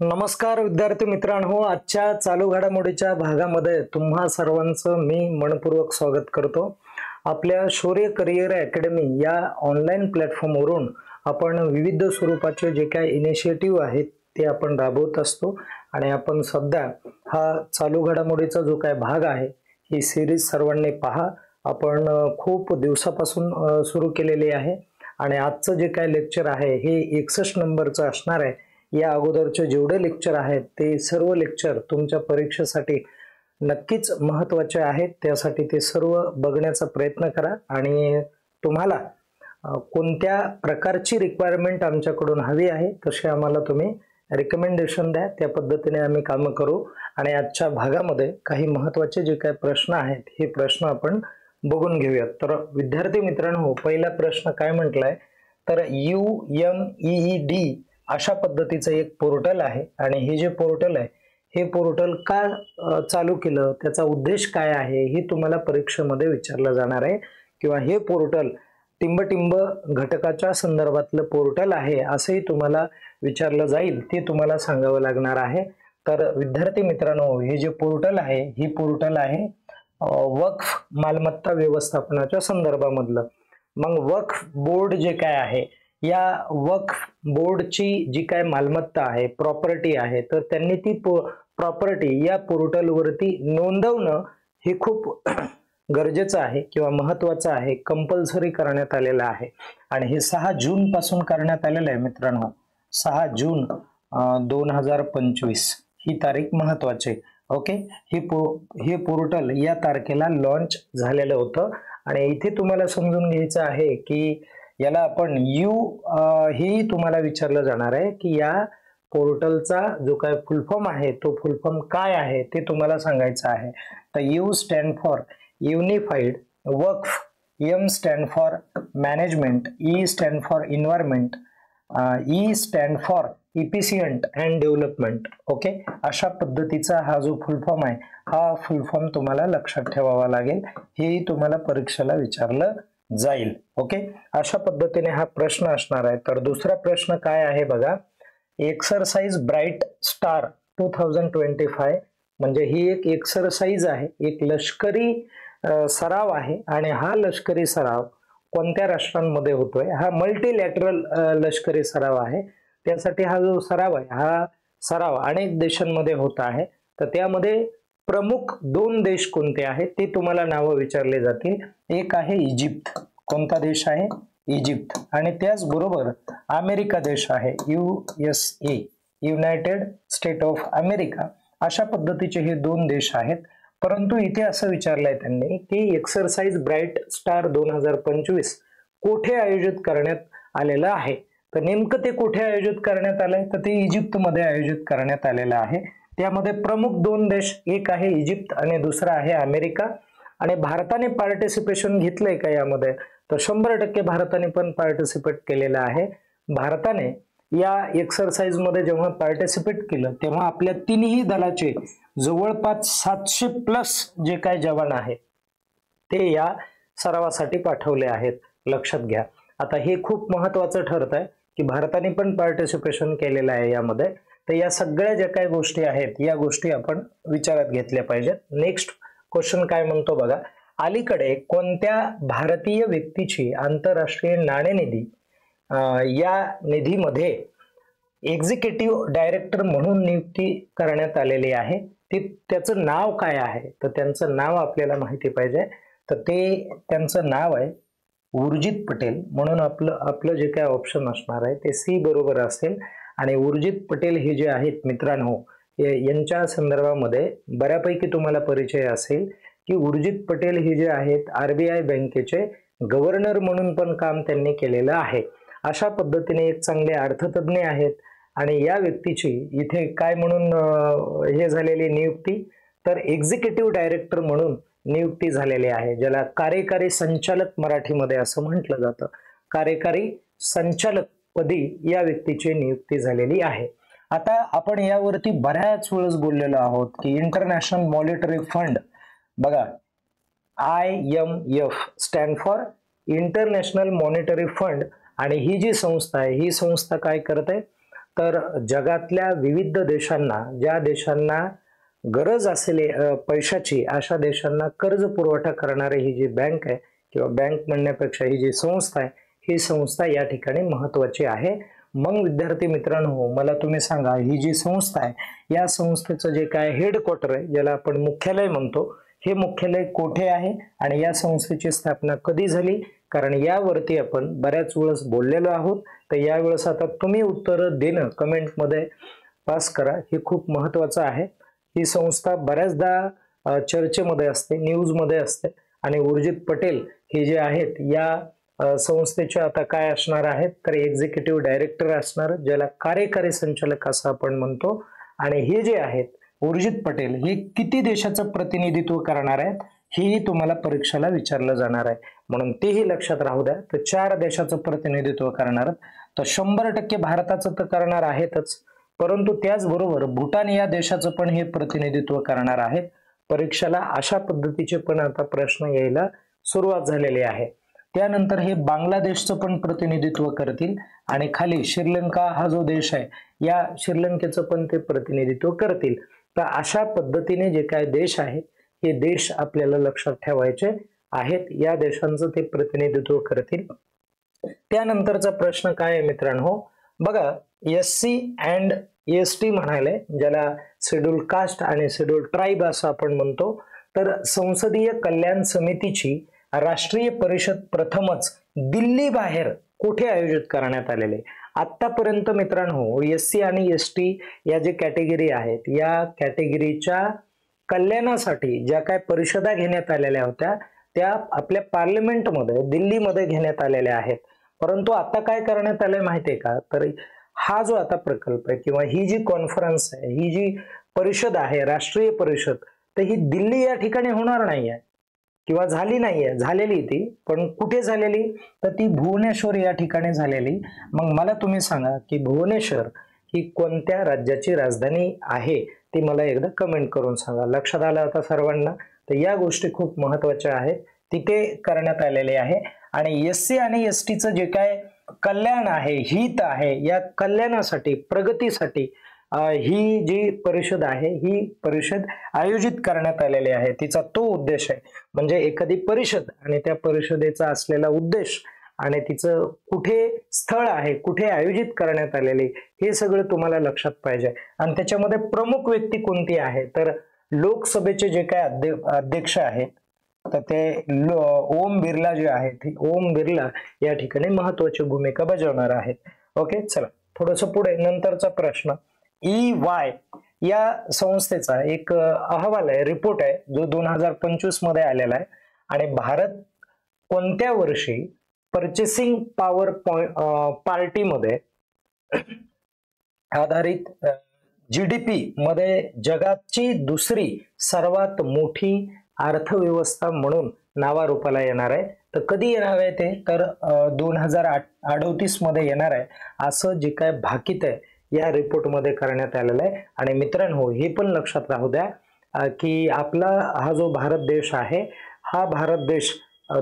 नमस्कार विद्यार्थी मित्रांनो, आजच्या चालू घडामोडीच्या भागामध्ये तुम्हा सर्वांचं मी मनपूर्वक स्वागत करतो। आपल्या शौर्य करियर अकॅडमी या ऑनलाईन प्लॅटफॉर्मवरून आपण विविध स्वरूपाचे जे काही इनिशिएटिव्ह आहेत ते आपण राबवत असतो आणि आपण सध्या हा चालू घडामोडीचा जो काही भाग आहे ही सिरीज सर्वांनी पहा। आपण खूप दिवसापासून सुरू केलेली आहे आणि आजचं जे काही लेक्चर आहे हे 61 नंबरचं असणार आहे। या अगोदरचे जेवढे लेक्चर आहेत ते सर्व लेक्चर तुमच्या परीक्षेसाठी नक्कीच महत्त्वाचे आहेत। त्यासाठी ते सर्व बघण्याचा प्रयत्न करा आणि तुम्हाला कोणत्या प्रकारची रिक्वायरमेंट आमच्याकडून हवी आहे तसे आम्हाला तुम्ही रिकमेंडेशन द्या, त्या पद्धतीने आम्ही काम करू। आणि आजच्या भागामध्ये काही महत्त्वाचे जे काही प्रश्न आहेत हे प्रश्न आपण बघून घेऊयात। तर विद्यार्थी मित्रांनो, पहिला प्रश्न काय म्हटलाय तर UMEED अशा पद्धतीचं एक पोर्टल आहे आणि हे जे पोर्टल आहे हे पोर्टल का चालू केलं, त्याचा उद्देश काय आहे हे तुम्हाला परीक्षेमध्ये विचारलं जाणार आहे किंवा हे पोर्टल टिंब घटकाच्या संदर्भातलं पोर्टल आहे असंही तुम्हाला विचारलं जाईल, ते तुम्हाला सांगावं लागणार आहे। तर विद्यार्थी मित्रांनो, हे जे पोर्टल आहे ही पोर्टल आहे वक्फ मालमत्ता व्यवस्थापनाच्या संदर्भामधलं। मग वक्फ बोर्ड जे काय आहे, या वक्फ बोर्डची जी काय मालमत्ता आहे, प्रॉपर्टी आहे, तर त्यांनी ती प्रॉपर्टी या पोर्टल वरती नोंदवणं हे खूप गरजेचं आहे किंवा महत्त्वाचं आहे, कंपल्सरी करण्यात आलेलं आहे। आणि हे 6 जून पासून करण्यात आलेलं आहे मित्रांनो। 6 जून 2025 ही तारीख महत्त्वाची। ओके, हे पोर्टल या तारखेला लॉन्च झालेलं होतं आणि इथे तुम्हाला समजून घ्यायचं आहे की याला आपण ही तुम्हाला विचारलं जाणार आहे की या पोर्टलचा जो काय फुल फॉर्म आहे तो फुल फॉर्म काय आहे ते तुम्हाला सांगायचं आहे। तर U stand for unified Waqf, M stand for management, E stand for environment, E stand for efficient and development. Okay, अशा पद्धतीचा हा जो फुल फॉर्म आहे हा फुल फॉर्म तुम्हाला लक्षात ठेवावा लागेल, हेही तुम्हाला परीक्षेला विचारलं जाईल। ओके, अशा पद्धतीने हा प्रश्न असणार आहे। तर दुसरा प्रश्न काय आहे बघा, एक्सरसाइज ब्राइट स्टार 2025 म्हणजे ही एक एक्सरसाइज आहे, एक लष्करी सराव आहे आणि हा लष्करी सराव कोणत्या राष्ट्रांमध्ये होतोय, हा मल्टीलॅटरल लष्करी सराव आहे। त्यासाठी हा जो सराव आहे हा सराव अनेक देशांमध्ये होत आहे। तर त्यामध्ये प्रमुख 2 देश कोणते आहेत ते तुम्हाला नावं विचारले जातील। एक आहे इजिप्त, कोणता देश आहे इजिप्त, आणि त्याचबरोबर अमेरिका देश आहे USA, United state of America. अशा पद्धतीचे हे 2 देश आहेत। परंतु इथे असं विचारलंय त्यांनी की एक्सरसाइज ब्राइट स्टार 2025 कुठे आयोजित करण्यात आलेलं आहे। तर नेमकं ते कुठे आयोजित करण्यात आलंय तर ते इजिप्त मध्ये आयोजित करण्यात आलेलं आहे। त्यामध्ये प्रमुख 2 देश, एक आहे इजिप्त आणि दुसरा आहे अमेरिका। आणि भारताने पार्टिसिपेशन घेतलंय का यामध्ये तर 100% भारताने पण पार्टिसिपेट केलेलं आहे। भारताने या एक्सरसाइज मध्ये जेव्हा पार्टिसिपेट केलं तेव्हा आपल्या तिन्ही दलाचे जवळपास 700+ जे काय जवान आहेत ते या सरावासाठी पाठवले आहेत, लक्षात घ्या। आता हे खूप महत्त्वाचं ठरत आहे की भारताने पण पार्टिसिपेशन केलेलं आहे यामध्ये। तर या सगळ्या ज्या काही गोष्टी आहेत या गोष्टी आपण विचारात घेतल्या पाहिजेत। नेक्स्ट क्वेश्चन काय म्हणतो बघा, अलीकडे कोणत्या भारतीय व्यक्तीची आंतरराष्ट्रीय नाणेनिधी या निधीमध्ये एक्झिक्युटिव्ह डायरेक्टर म्हणून नियुक्ती करण्यात आलेली आहे, ते त्याचं नाव काय आहे तर त्यांचं नाव आपल्याला माहिती पाहिजे। तर ते त्यांचं नाव आहे उर्जित पटेल, म्हणून आपलं जे काय ऑप्शन असणार आहे ते C बरोबर असेल। आणि उर्जित पटेल हे जे आहेत मित्रांनो, यांच्या संदर्भामध्ये बऱ्यापैकी तुम्हाला परिचय असेल की उर्जित पटेल हे जे आहेत RBI बँकेचे गव्हर्नर म्हणून पण काम त्यांनी केलेलं आहे। अशा पद्धतीने एक चांगले अर्थतज्ञ आहेत आणि या व्यक्तीची इथे काय म्हणून हे झालेली नियुक्ती तर एक्झिक्युटिव्ह डायरेक्टर म्हणून नियुक्ती झालेली आहे, ज्याला कार्यकारी संचालक मराठीमध्ये असं म्हटलं जातं। कार्यकारी संचालक पदी या व्यक्तीची नियुक्ती झालेली आहे। आता आपण यावरती बऱ्याच वेळेस बोललेलो आहोत की इंटरनॅशनल मॉनिटरी फंड, बघा IMF stand for international monetary fund, आणि ही जी संस्था आहे ही संस्था काय करते तर जगातल्या विविध देशांना, ज्या देशांना गरज असेल पैशाची, अशा देशांना कर्ज पुरवठा करणारी ही जी बँक आहे, किंवा बँक म्हणण्यापेक्षा ही जी संस्था आहे, ही संस्था या ठिकाणी महत्वाची आहे. मग विद्यार्थी मित्रांनो, मला तुम्ही सांगा, ही जी संस्था आहे, या संस्थेचं जे काय हेडक्वार्टर आहे, ज्याला आपण मुख्यालय म्हणतो, हे मुख्यालय कोठे आहे आणि या संस्थेची स्थापना कधी झाली? कारण यावरती आपण बऱ्याच वेळेस बोललेलो आहोत. तर यावेळेस आता तुम्ही उत्तर देणं कमेंटमध्ये पास करा, हे खूप महत्वाचं आहे. ही संस्था बऱ्याचदा चर्चेमध्ये असते, न्यूजमध्ये असते, आणि उर्जित पटेल हे जे आहेत या संस्थेचे आता काय असणार आहेत, तर एक्झिक्युटिव्ह डायरेक्टर असणार, ज्याला कार्यकारी संचालक असं आपण म्हणतो. आणि हे जे आहेत उर्जित पटेल, हे किती देशाचं प्रतिनिधित्व करणार आहेत, ही तुम्हाला परीक्षेला विचारलं जाणार आहे, म्हणून तेही लक्षात राहू द्या. तर 4 देशाचं प्रतिनिधित्व करणार, तर 100% भारताचं तर करणार आहेतच, परंतु त्याचबरोबर भूटान या देशाचं पण हे प्रतिनिधित्व करणार आहेत. परीक्षेला अशा पद्धतीचे पण आता प्रश्न यायला सुरुवात झालेली आहे. त्यानंतर हे बांगलादेशचं पण प्रतिनिधित्व करतील, आणि खाली श्रीलंका हा जो देश आहे, या श्रीलंकेचं पण ते प्रतिनिधित्व करतील. तर अशा पद्धतीने जे काय देश आहेत, हे देश आपल्याला लक्षात ठेवायचे आहेत. या देशांचं ते प्रतिनिधित्व करतील. त्यानंतरचा प्रश्न काय आहे मित्रांनो, बघा, SC अँड ST म्हणाले, ज्याला शेड्यूल कास्ट आणि शेड्यूल ट्राईब असं आपण म्हणतो. तर संसदीय कल्याण समितीची राष्ट्रीय परिषद प्रथमच दिल्ली बाहेर कुठे आयोजित करण्यात आलेले? आतापर्यंत मित्रांनो, SC आणि ST या जे कॅटेगरी आहेत, या कॅटेगरीच्या कल्याणासाठी ज्या काय परिषदा घेण्यात आलेल्या होत्या, त्या आपल्या पार्लमेंटमध्ये दिल्लीमध्ये घेण्यात आलेल्या आहेत. परंतु आता काय करण्यात आलंय माहितीये का, तर हा जो आता प्रकल्प आहे, किंवा ही जी कॉन्फरन्स आहे, ही जी परिषद आहे, राष्ट्रीय परिषद, तर ही दिल्ली या ठिकाणी होणार नाहीये, किंवा झाली नाहीये, झालेली ती, पण कुठे झालेली, तर ती भुवनेश्वर या ठिकाणी झालेली. मग मला तुम्ही सांगा की भुवनेश्वर ही कोणत्या राज्याची राजधानी आहे, ती मला एकदा कमेंट करून सांगा. लक्षात आलं आता सर्वांना? तर या गोष्टी खूप महत्वाच्या आहेत, तिथे करण्यात आलेले आहे. आणि SC आणि STचं जे काय कल्याण आहे, हित आहे, या कल्याणासाठी, प्रगतीसाठी ही जी परिषद आहे, ही परिषद आयोजित करण्यात आलेली आहे. तिचा तो उद्देश आहे, म्हणजे एखादी परिषद आणि त्या परिषदेचा असलेला उद्देश आणि तिचं कुठे स्थळ आहे, कुठे आयोजित करण्यात आलेली, हे सगळं तुम्हाला लक्षात पाहिजे. आणि त्याच्यामध्ये प्रमुख व्यक्ती कोणती आहे, तर लोकसभेचे जे काय अध्यक्ष आहेत, तर ते ओम बिर्ला जे आहेत, ओम बिर्ला या ठिकाणी महत्वाची भूमिका बजावणार आहेत. ओके, चला थोडस पुढे. नंतरचा प्रश्न, EY या संस्थेचा एक अहवाल आहे, रिपोर्ट आहे, जो 2025 मध्ये आलेला आहे. आणि भारत कोणत्या वर्षी पर्चेसिंग पॉवर पार्टीमध्ये आधारित GDP मध्ये जगाची दुसरी सर्वात मोठी अर्थव्यवस्था म्हणून नावारूपाला येणार आहे? तर कधी येणार आहे ते, तर 2038 मध्ये येणार आहे, असं जे काय भाकीत आहे या रिपोर्ट मध्ये करण्यात आलेलं आहे. आणि मित्रांनो, हे पण लक्षात राहू द्या की आपला हा जो भारत देश आहे, हा भारत देश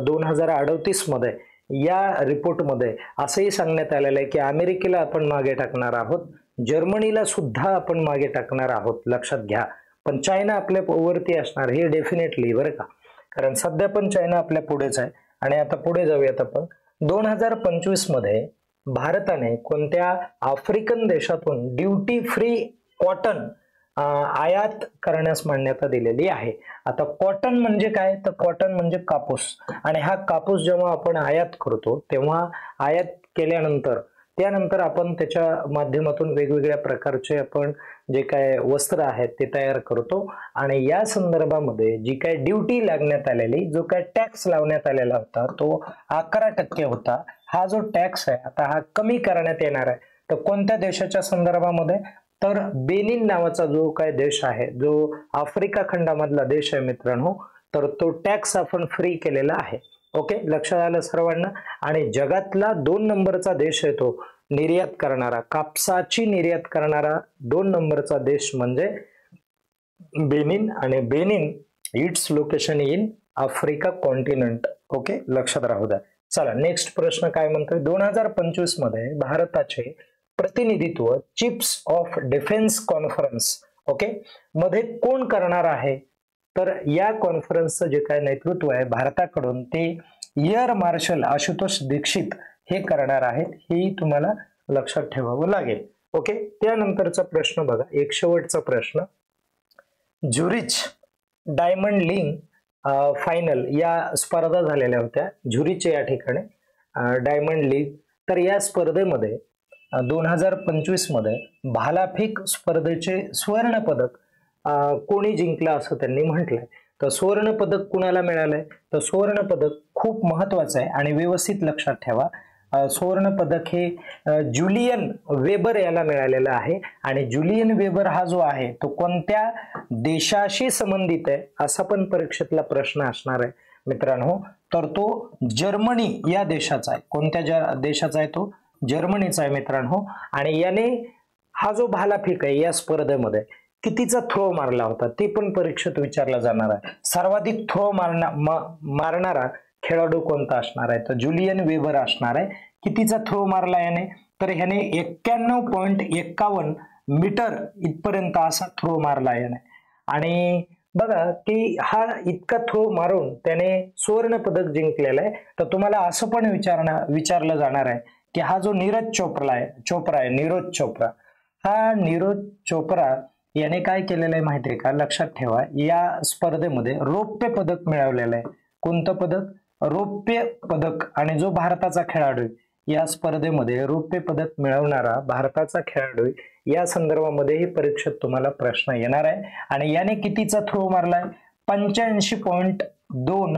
2038 मध्ये या रिपोर्ट मध्ये असंही सांगण्यात आलेलं आहे की अमेरिकेला आपण मागे टाकणार आहोत, जर्मनीला सुद्धा आपण मागे टाकणार आहोत, लक्षात घ्या. पण चायना आपल्या वरती असणार, हे डेफिनेटली, बरं का, कारण सध्या पण चायना आपल्या पुढेच आहे. आणि आता पुढे जाऊयात आपण. 2025 मध्ये भारताने कोणत्या आफ्रिकन देशातून ड्युटी फ्री कॉटन आयात करण्यास मान्यता दिलेली आहे? आता कॉटन म्हणजे काय, तर कॉटन म्हणजे कापूस. आणि हा कापूस जेव्हा आपण आयात करतो, तेव्हा आयात केल्यानंतर त्यानंतर आपण त्याच्या माध्यमातून वेगवेगळ्या प्रकारचे आपण जे काय वस्त्र आहेत ते तयार करतो. आणि या संदर्भामध्ये जी काय ड्युटी लागण्यात आलेली, जो काय टॅक्स लावण्यात आलेला होता, तो 11% होता. हा जो टॅक्स आहे आता हा कमी करण्यात येणार आहे. तर कोणत्या देशाच्या संदर्भामध्ये, तर बेनिन नावाचा जो काय देश आहे, जो आफ्रिका खंडामधला देश आहे मित्रांनो, तर तो टॅक्स आपण फ्री केलेला आहे. ओके, लक्षात आलं सर्वांना? आणि जगातला 2 नंबरचा देश आहे तो निर्यात करणारा, कापसाची निर्यात करणारा 2 नंबरचा देश म्हणजे बेनिन. आणि Benin its location in Africa continent. Okay, लक्षात राहू द्या. चला नेक्स्ट प्रश्न काय म्हणतोय, 2025 मध्ये भारताचे प्रतिनिधित्व chiefs of defence conference okay मध्ये कोण करणार आहे? तर या कॉन्फरन्सचं जे काय नेतृत्व आहे भारताकडून ते एअर मार्शल आशुतोष दीक्षित हे करणार आहेत, हेही तुम्हाला लक्षात ठेवावं लागेल. ओके, त्यानंतरचा प्रश्न बघा, एक शेवटचा प्रश्न. झुरिच डायमंड लीग फायनल या स्पर्धा झालेल्या होत्या झुरिच या ठिकाणी, डायमंड लीग. तर या स्पर्धेमध्ये 2025 मध्ये भालाफेक स्पर्धेचे सुवर्ण पदक कोणी जिंकलं असं त्यांनी म्हटलंय. तर सुवर्ण पदक कुणाला मिळालंय? तर सुवर्ण पदक खूप महत्वाचं आहे आणि व्यवस्थित लक्षात ठेवा. सुवर्ण पदक हे ज्युलियन वेबर याला मिळालेलं आहे आणि ज्युलियन वेबर हा जो आहे तो कोणत्या देशाशी संबंधित आहे असा पण परीक्षेतला प्रश्न असणार आहे मित्रांनो. तर तो जर्मनी या देशाचा आहे. कोणत्या देशाचा आहे? तो जर्मनीचा आहे मित्रांनो. आणि याने हा जो भालाफेक आहे या स्पर्धेमध्ये कितीचा थ्रो मारला होता ते पण परीक्षेत विचारला जाणार आहे. सर्वाधिक थ्रो मारणारा खेळाडू कोणता असणार आहे? तर ज्युलियन वेबर असणार आहे. कितीचा थ्रो मारला याने? तर ह्याने 91.51 मीटर इथपर्यंत असा थ्रो मारला याने. आणि बघा की हा इतका थ्रो मारून त्याने सुवर्ण पदक जिंकलेला आहे. तर तुम्हाला असं पण विचारलं जाणार आहे की हा जो नीरज चोप्रा आहे नीरज चोप्रा, हा नीरज चोप्रा याने काय केलेलं आहे माहितीये का? लक्षात ठेवा, या स्पर्धेमध्ये रौप्य पदक मिळवलेलं आहे. कोणतं पदक? रौप्य पदक. आणि जो भारताचा खेळाडू या स्पर्धेमध्ये रौप्य पदक मिळवणारा भारताचा खेळाडू या संदर्भामध्येही परीक्षेत तुम्हाला प्रश्न येणार आहे. आणि याने कितीचा थ्रो मारलाय? 85.2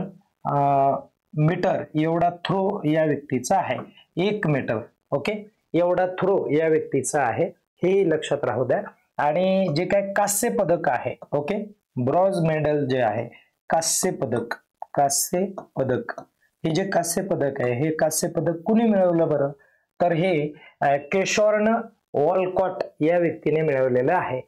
मीटर एवढा थ्रो या व्यक्तीचा आहे. 1 मीटर ओके एवढा थ्रो या व्यक्तीचा आहे, हे लक्षात राहू द्या. आणि जे काय कांस्य पदक आहे ओके ब्रॉन्झ मेडल जे आहे कांस्य पदक हे जे कांस्य पदक आहे हे कांस्य पदक कुणी मिळवलं बरं? तर हे केशॉर्न वॉलकॉट या व्यक्तीने मिळवलेलं आहे.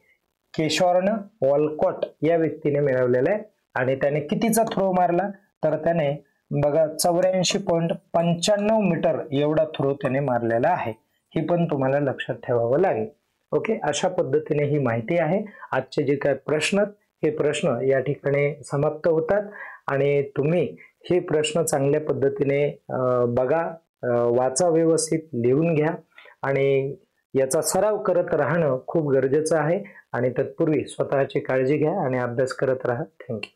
केशॉर्न वॉलकॉट या व्यक्तीने मिळवलेलं आहे. आणि त्याने कितीचा थ्रो मारला? तर त्याने बघा 84.95 मीटर एवढा थ्रो त्याने मारलेला आहे. हे पण तुम्हाला लक्षात ठेवावं लागेल. ओके, अशा पद्धतीने ही माहिती आहे. आजचे जे काय प्रश्न हे प्रश्न या ठिकाणी समाप्त होतात आणि तुम्ही हे प्रश्न चांगल्या पद्धतीने बघा, वाचा, व्यवस्थित लिहून घ्या आणि याचा सराव करत राहणं खूप गरजेचं आहे. आणि तत्पूर्वी स्वतःची काळजी घ्या आणि अभ्यास करत राहा. थँक्यू.